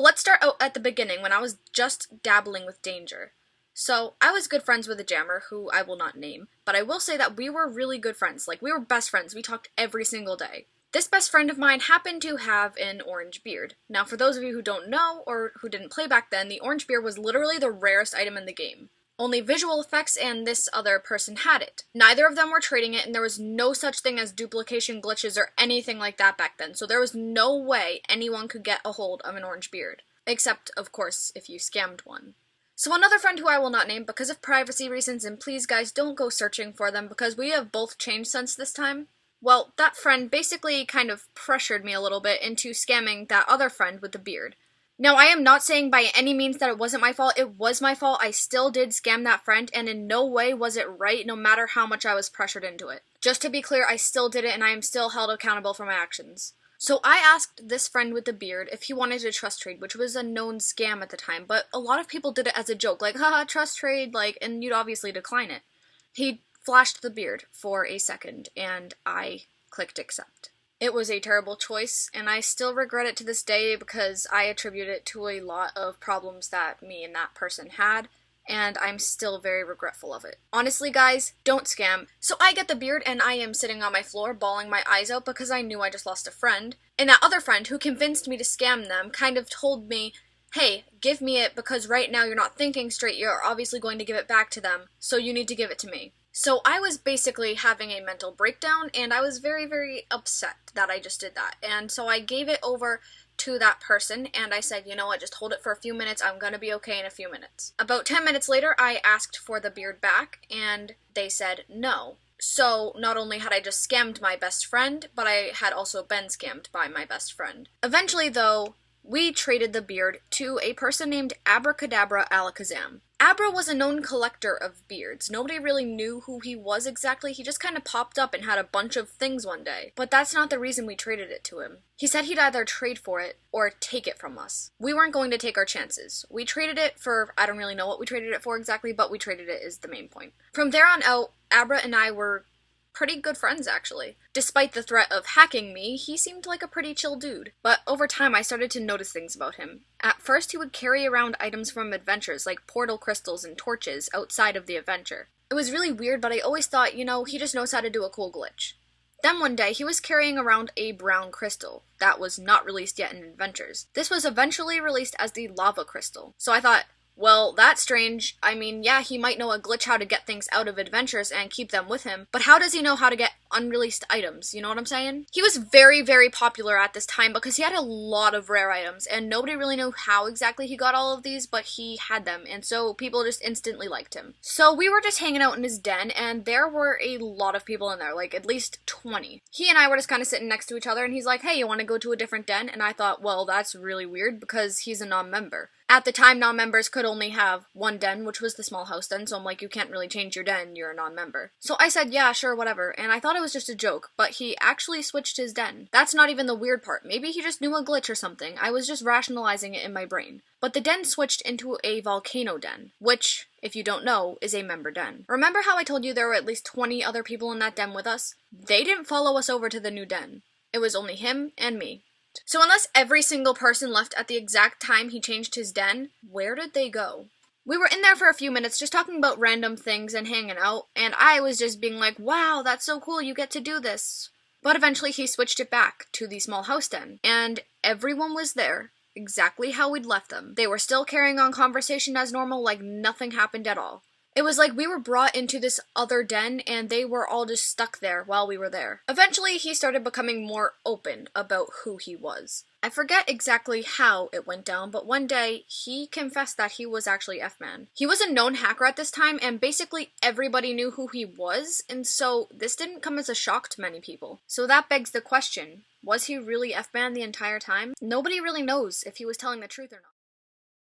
let's start out at the beginning when I was just dabbling with danger. So I was good friends with a jammer who I will not name, but I will say that we were really good friends. Like, we were best friends. We talked every single day. This best friend of mine happened to have an orange beard. Now, for those of you who don't know, or who didn't play back then, the orange beard was literally the rarest item in the game. Only visual effects and this other person had it. Neither of them were trading it, and there was no such thing as duplication glitches or anything like that back then, so there was no way anyone could get a hold of an orange beard. Except, of course, if you scammed one. So another friend who I will not name because of privacy reasons, and please guys, don't go searching for them because we have both changed since this time. Well, that friend basically kind of pressured me a little bit into scamming that other friend with the beard. Now, I am not saying by any means that it wasn't my fault. It was my fault. I still did scam that friend, and in no way was it right, no matter how much I was pressured into it. Just to be clear, I still did it, and I am still held accountable for my actions. So I asked this friend with the beard if he wanted to trust trade, which was a known scam at the time, but a lot of people did it as a joke, like, haha, trust trade, like, and you'd obviously decline it. He flashed the beard for a second, and I clicked accept. It was a terrible choice, and I still regret it to this day because I attribute it to a lot of problems that me and that person had, and I'm still very regretful of it. Honestly, guys, don't scam. So I get the beard, and I am sitting on my floor bawling my eyes out because I knew I just lost a friend, and that other friend who convinced me to scam them kind of told me, hey, give me it because right now you're not thinking straight, you're obviously going to give it back to them, so you need to give it to me. So I was basically having a mental breakdown, and I was very, very upset that I just did that. And so I gave it over to that person, and I said, you know what, just hold it for a few minutes, I'm gonna be okay in a few minutes. About 10 minutes later, I asked for the beard back, and they said no. So not only had I just scammed my best friend, but I had also been scammed by my best friend. Eventually, though, we traded the beard to a person named Abracadabraalakazam. Abra was a known collector of beards. Nobody really knew who he was exactly. He just kind of popped up and had a bunch of things one day. But that's not the reason we traded it to him. He said he'd either trade for it or take it from us. We weren't going to take our chances. We traded it for, I don't really know what we traded it for exactly, but we traded it is the main point. From there on out, Abra and I were pretty good friends, actually. Despite the threat of hacking me, he seemed like a pretty chill dude. But over time, I started to notice things about him. At first, he would carry around items from adventures, like portal crystals and torches, outside of the adventure. It was really weird, but I always thought, you know, he just knows how to do a cool glitch. Then one day, he was carrying around a brown crystal that was not released yet in adventures. This was eventually released as the lava crystal. So I thought, well, that's strange. I mean, yeah, he might know a glitch how to get things out of adventures and keep them with him, but how does he know how to get unreleased items, you know what I'm saying? He was very, very popular at this time because he had a lot of rare items, and nobody really knew how exactly he got all of these, but he had them, and so people just instantly liked him. So we were just hanging out in his den, and there were a lot of people in there, like at least 20. He and I were just kind of sitting next to each other, and he's like, hey, you want to go to a different den? And I thought, well, that's really weird because he's a non-member. At the time, non-members could only have one den, which was the small house den, so I'm like, you can't really change your den, you're a non-member. So I said, yeah, sure, whatever, and I thought it was just a joke, but he actually switched his den. That's not even the weird part. Maybe he just knew a glitch or something. I was just rationalizing it in my brain. But the den switched into a volcano den, which, if you don't know, is a member den. Remember how I told you there were at least 20 other people in that den with us? They didn't follow us over to the new den. It was only him and me. So unless every single person left at the exact time he changed his den, where did they go? We were in there for a few minutes just talking about random things and hanging out, and I was just being like, wow, that's so cool, you get to do this. But eventually he switched it back to the small house den, and everyone was there, exactly how we'd left them. They were still carrying on conversation as normal, like nothing happened at all. It was like we were brought into this other den, and they were all just stuck there while we were there. Eventually, he started becoming more open about who he was. I forget exactly how it went down, but one day, he confessed that he was actually fman. He was a known hacker at this time, and basically everybody knew who he was, and so this didn't come as a shock to many people. So that begs the question, was he really fman the entire time? Nobody really knows if he was telling the truth or not.